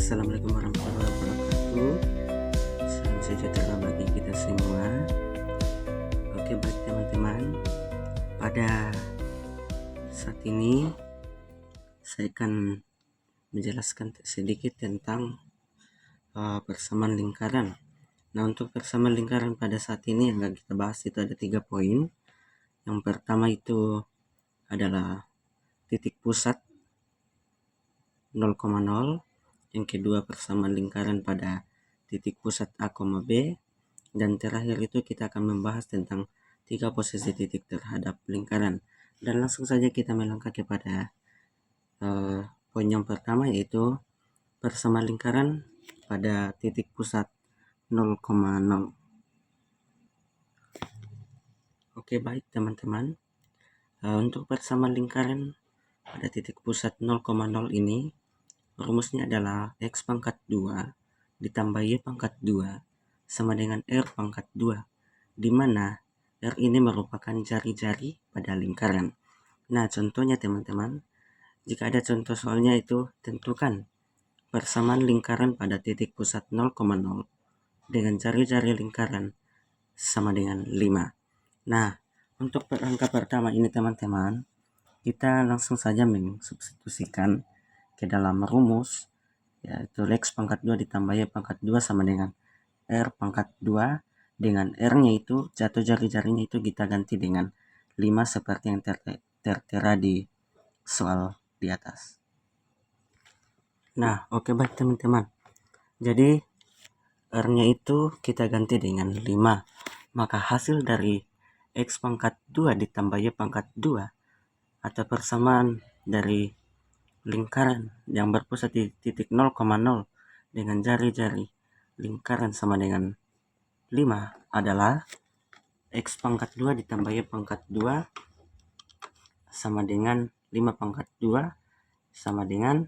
Assalamualaikum warahmatullahi wabarakatuh. Salam sejahtera bagi kita semua. Oke, baik teman-teman, pada saat ini saya akan menjelaskan sedikit tentang persamaan lingkaran. Nah, untuk persamaan lingkaran pada saat ini yang kita bahas itu ada 3 poin. Yang pertama itu adalah titik pusat 0,0. Yang kedua, persamaan lingkaran pada titik pusat A, B. Dan terakhir itu kita akan membahas tentang 3 posisi titik terhadap lingkaran. Dan langsung saja kita melangkah kepada poin yang pertama, yaitu persamaan lingkaran pada titik pusat 0,0. Oke, baik teman-teman. Untuk persamaan lingkaran pada titik pusat 0,0 ini, rumusnya adalah X pangkat 2 ditambah Y pangkat 2 sama dengan R pangkat 2, di mana R ini merupakan jari-jari pada lingkaran. Nah, contohnya teman-teman, jika ada contoh soalnya itu tentukan persamaan lingkaran pada titik pusat 0,0 dengan jari-jari lingkaran sama dengan 5. Nah, untuk angka pertama ini teman-teman, kita langsung saja mensubstitusikan ke dalam rumus, yaitu X pangkat 2 ditambah Y pangkat 2 sama dengan R pangkat 2, dengan R-nya itu, jatuh jari-jarinya itu kita ganti dengan 5 seperti yang tertera di soal di atas. Nah, oke, baik teman-teman. Jadi R-nya itu kita ganti dengan 5. Maka hasil dari X pangkat 2 ditambah Y pangkat 2 atau persamaan dari lingkaran yang berpusat di titik 0,0 dengan jari-jari lingkaran sama dengan 5 adalah X pangkat 2 ditambah Y pangkat 2 sama dengan 5 pangkat 2 sama dengan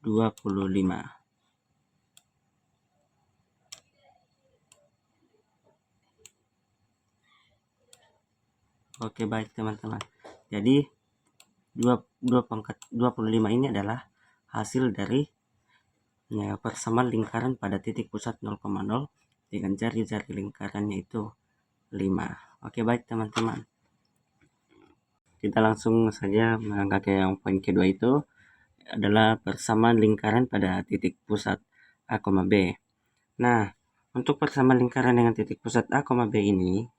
25. Oke, baik teman-teman. Jadi 2 pangkat 25 ini adalah hasil dari persamaan lingkaran pada titik pusat 0,0 dengan jari-jari lingkarannya itu 5. Oke, baik teman-teman. Kita langsung saja melangkah ke yang poin kedua, itu adalah persamaan lingkaran pada titik pusat A, B. Nah, untuk persamaan lingkaran dengan titik pusat A, B ini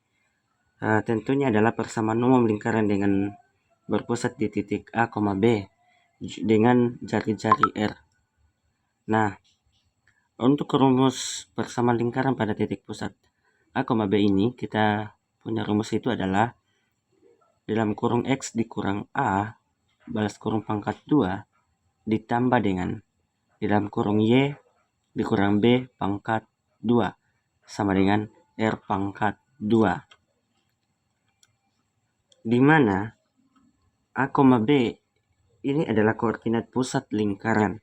tentunya adalah persamaan umum lingkaran dengan berpusat di titik A, B dengan jari-jari R. Nah, untuk rumus persamaan lingkaran pada titik pusat A, B ini, kita punya rumus itu adalah dalam kurung X dikurang A balas kurung pangkat 2 ditambah dengan dalam kurung Y dikurang B pangkat 2 sama dengan R pangkat 2, di mana A, B ini adalah koordinat pusat lingkaran,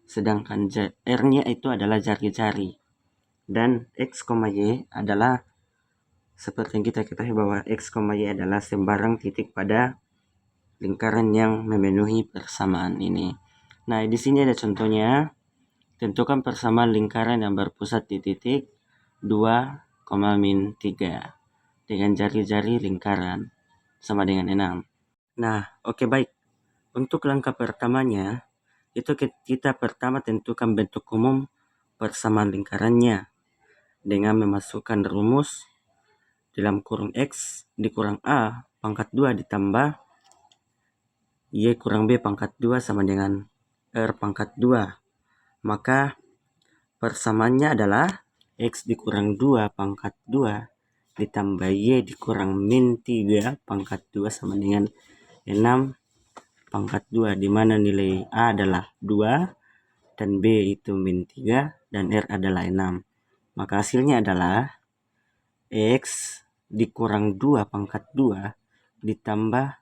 sedangkan R-nya itu adalah jari-jari, dan X, Y adalah seperti yang kita ketahui bahwa X, Y adalah sembarang titik pada lingkaran yang memenuhi persamaan ini. Nah, di sini ada contohnya. Tentukan persamaan lingkaran yang berpusat di titik 2, min 3 dengan jari-jari lingkaran sama dengan 6. Nah, oke, baik. Untuk langkah pertamanya, itu kita pertama tentukan bentuk umum persamaan lingkarannya dengan memasukkan rumus dalam kurung X dikurang A pangkat 2 ditambah Y kurang B pangkat 2 sama dengan R pangkat 2. Maka persamaannya adalah X dikurang 2 pangkat 2 ditambah Y dikurang min 3 pangkat 2 sama dengan 6 pangkat 2, di mana nilai A adalah 2 dan B itu min 3 dan R adalah 6. Maka hasilnya adalah X dikurang 2 pangkat 2 ditambah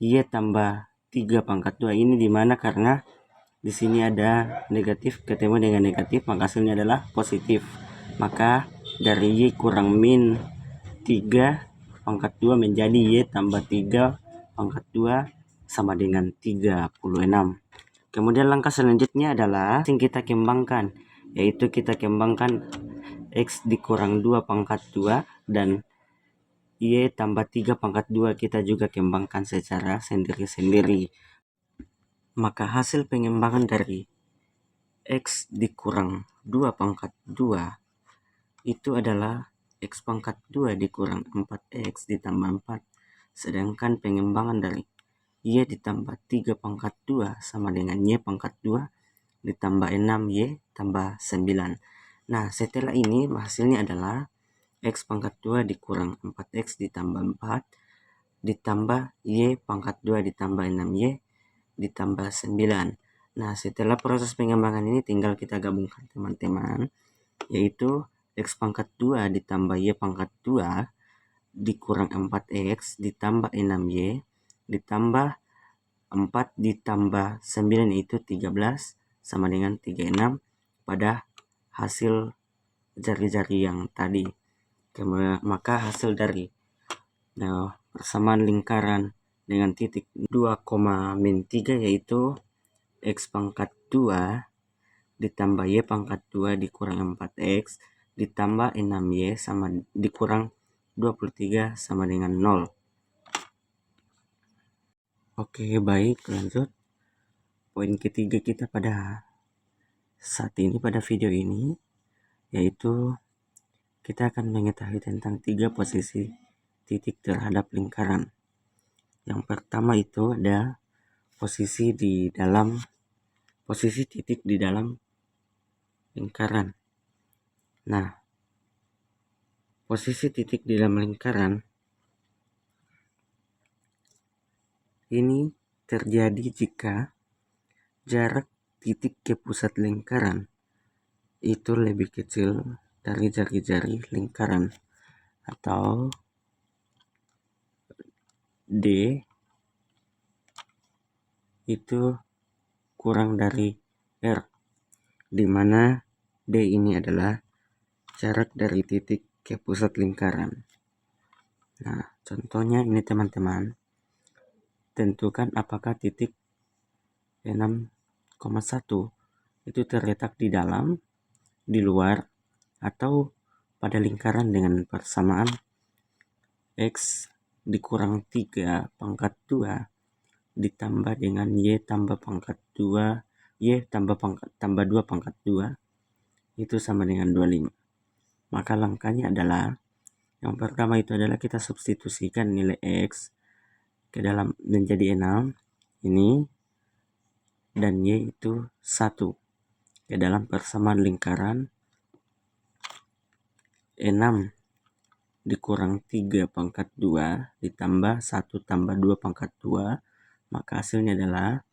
Y tambah 3 pangkat 2. Ini dimana karena di sini ada negatif ketemu dengan negatif, maka hasilnya adalah positif. Maka dari Y kurang min 3 pangkat 2 menjadi Y tambah 3 pangkat 2 sama dengan 36. Kemudian langkah selanjutnya adalah yang kita kembangkan, yaitu kita kembangkan X dikurang 2 pangkat 2 dan Y tambah 3 pangkat 2 kita juga kembangkan secara sendiri-sendiri. Maka hasil pengembangan dari X dikurang 2 pangkat 2 itu adalah X pangkat 2 dikurang 4X ditambah 4. Sedangkan pengembangan dari Y ditambah 3 pangkat 2 sama dengan Y pangkat 2 ditambah 6 Y tambah 9. Nah, setelah ini hasilnya adalah X pangkat 2 dikurang 4X ditambah 4 ditambah Y pangkat 2 ditambah 6Y ditambah 9. Nah, setelah proses pengembangan ini tinggal kita gabungkan teman-teman, yaitu X pangkat 2 ditambah Y pangkat 2 dikurang 4X ditambah 6Y ditambah 4 ditambah 9 itu 13 sama dengan 36 pada hasil jari-jari yang tadi. Maka hasil dari persamaan lingkaran dengan titik 2,-3 yaitu X pangkat 2 ditambah Y pangkat 2 dikurang 4X ditambah 6Y sama dikurang 23 sama dengan 0. Oke, baik, lanjut. Poin ketiga kita pada saat ini, pada video ini, yaitu kita akan mengetahui tentang 3 posisi titik terhadap lingkaran. Yang pertama itu ada posisi titik di dalam lingkaran. Nah, posisi titik di dalam lingkaran ini terjadi jika jarak titik ke pusat lingkaran itu lebih kecil dari jari-jari lingkaran, atau D itu kurang dari R, di mana D ini adalah jarak dari titik ke pusat lingkaran. Nah, contohnya ini teman-teman, tentukan apakah titik 6,1 itu terletak di dalam, di luar, atau pada lingkaran dengan persamaan X dikurang 3 pangkat 2 ditambah dengan Y tambah pangkat 2 Y tambah 2 pangkat 2 itu sama dengan 25. Maka langkahnya adalah, yang pertama itu adalah kita substitusikan nilai X ke dalam menjadi 6 ini, dan Y itu 1 ke dalam persamaan lingkaran 6 dikurang 3 pangkat 2 ditambah 1 tambah 2 pangkat 2, maka hasilnya adalah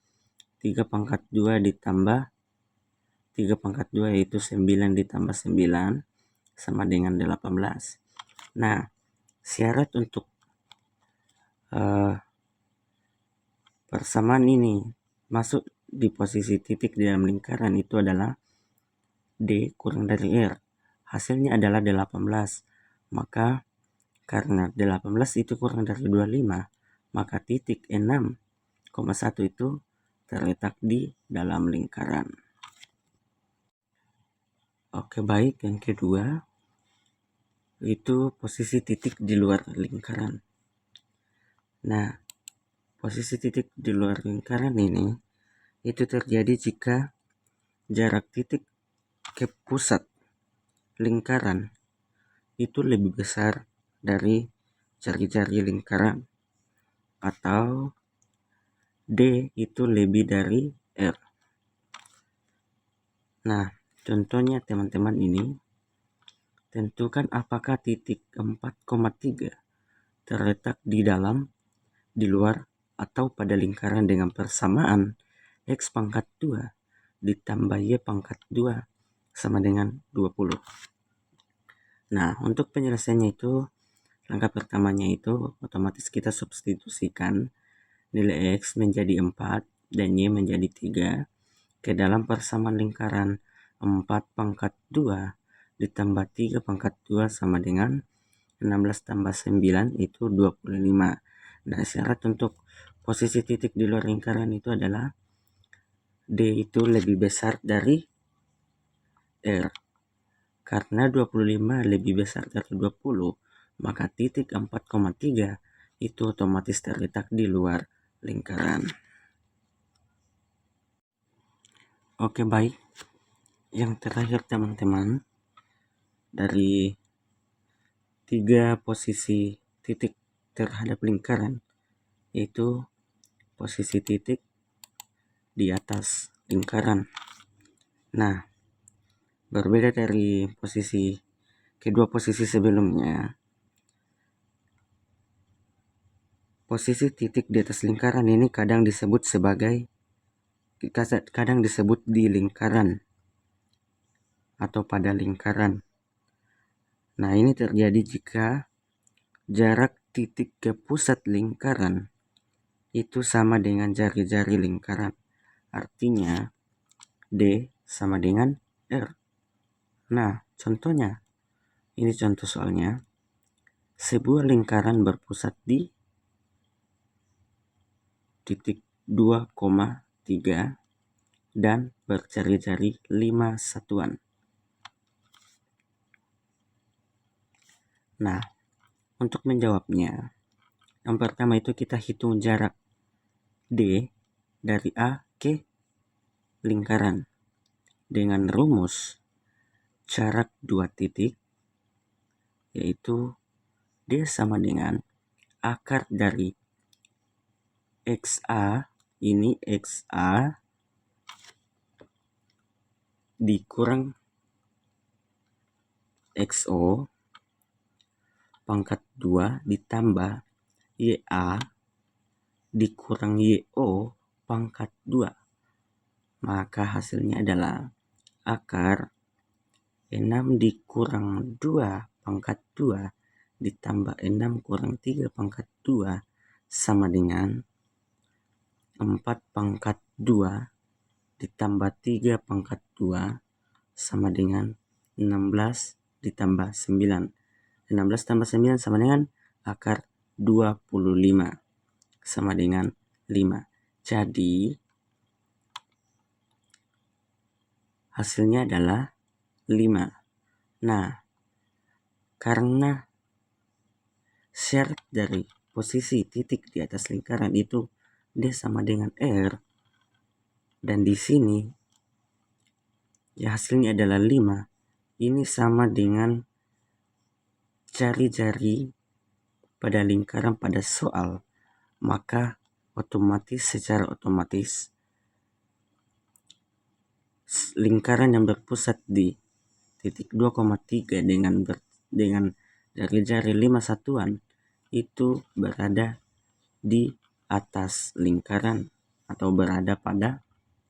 3 pangkat 2 ditambah 3 pangkat 2 yaitu 9 ditambah 9 sama dengan 18. Nah, syarat untuk persamaan ini masuk di posisi titik di dalam lingkaran itu adalah D kurang dari R. Hasilnya adalah 18. Maka karena 18 itu kurang dari 25, maka titik 6,1 itu terletak di dalam lingkaran. Oke, baik, yang kedua itu posisi titik di luar lingkaran. Nah, posisi titik di luar lingkaran ini itu terjadi jika jarak titik ke pusat lingkaran itu lebih besar dari jari-jari lingkaran, atau D itu lebih dari R. Nah, contohnya teman-teman ini, tentukan apakah titik 4,3 terletak di dalam, di luar, atau pada lingkaran dengan persamaan X pangkat 2 ditambah Y pangkat 2 sama dengan 20. Nah, untuk penyelesaiannya itu, langkah pertamanya itu otomatis kita substitusikan nilai X menjadi 4 dan Y menjadi 3 ke dalam persamaan lingkaran 4 pangkat 2 ditambah 3 pangkat 2 sama dengan 16 tambah 9 itu 25. Nah, syarat untuk posisi titik di luar lingkaran itu adalah D itu lebih besar dari R. Karena 25 lebih besar dari 20, maka titik 4,3 itu otomatis terletak di luar lingkaran. Oke, baik. Yang terakhir teman-teman, dari 3 posisi titik terhadap lingkaran, yaitu posisi titik di atas lingkaran. Nah, berbeda dari kedua posisi sebelumnya, posisi titik di atas lingkaran ini kadang disebut di lingkaran atau pada lingkaran. Nah, ini terjadi jika jarak titik ke pusat lingkaran itu sama dengan jari-jari lingkaran. Artinya D sama dengan R. Nah, contohnya, ini contoh soalnya, sebuah lingkaran berpusat di titik 2,3 dan berjari-jari 5 satuan. Nah, untuk menjawabnya, yang pertama itu kita hitung jarak D dari A ke lingkaran dengan rumus jarak 2 titik, yaitu D sama dengan akar dari XA, ini XA dikurang XO pangkat 2 ditambah YA dikurang YO pangkat 2. Maka hasilnya adalah akar 6 dikurang 2 pangkat 2 ditambah 6 kurang 3 pangkat 2 sama dengan 4 pangkat 2 ditambah 3 pangkat 2 sama dengan 16 ditambah 9. 16 tambah 9 sama dengan akar 25 sama dengan 5. Jadi hasilnya adalah 5. Nah, karena syarat dari posisi titik di atas lingkaran itu D sama dengan R, dan di sini ya hasilnya adalah 5. Ini sama dengan jari-jari pada lingkaran pada soal, maka secara otomatis lingkaran yang berpusat di titik 2,3 dengan jari-jari 5 satuan itu berada di atas lingkaran atau berada pada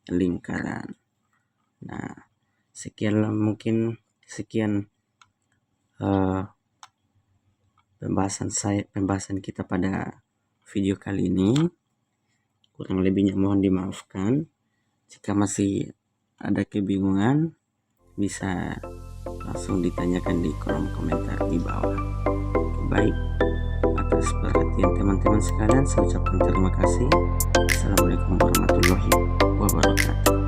lingkaran. Nah, sekian pembahasan kita pada video kali ini. Kurang lebihnya mohon dimaafkan. Jika masih ada kebingungan, bisa langsung ditanyakan di kolom komentar di bawah. Baik, atas perhatian teman-teman sekalian, saya ucapkan terima kasih. Assalamualaikum warahmatullahi wabarakatuh.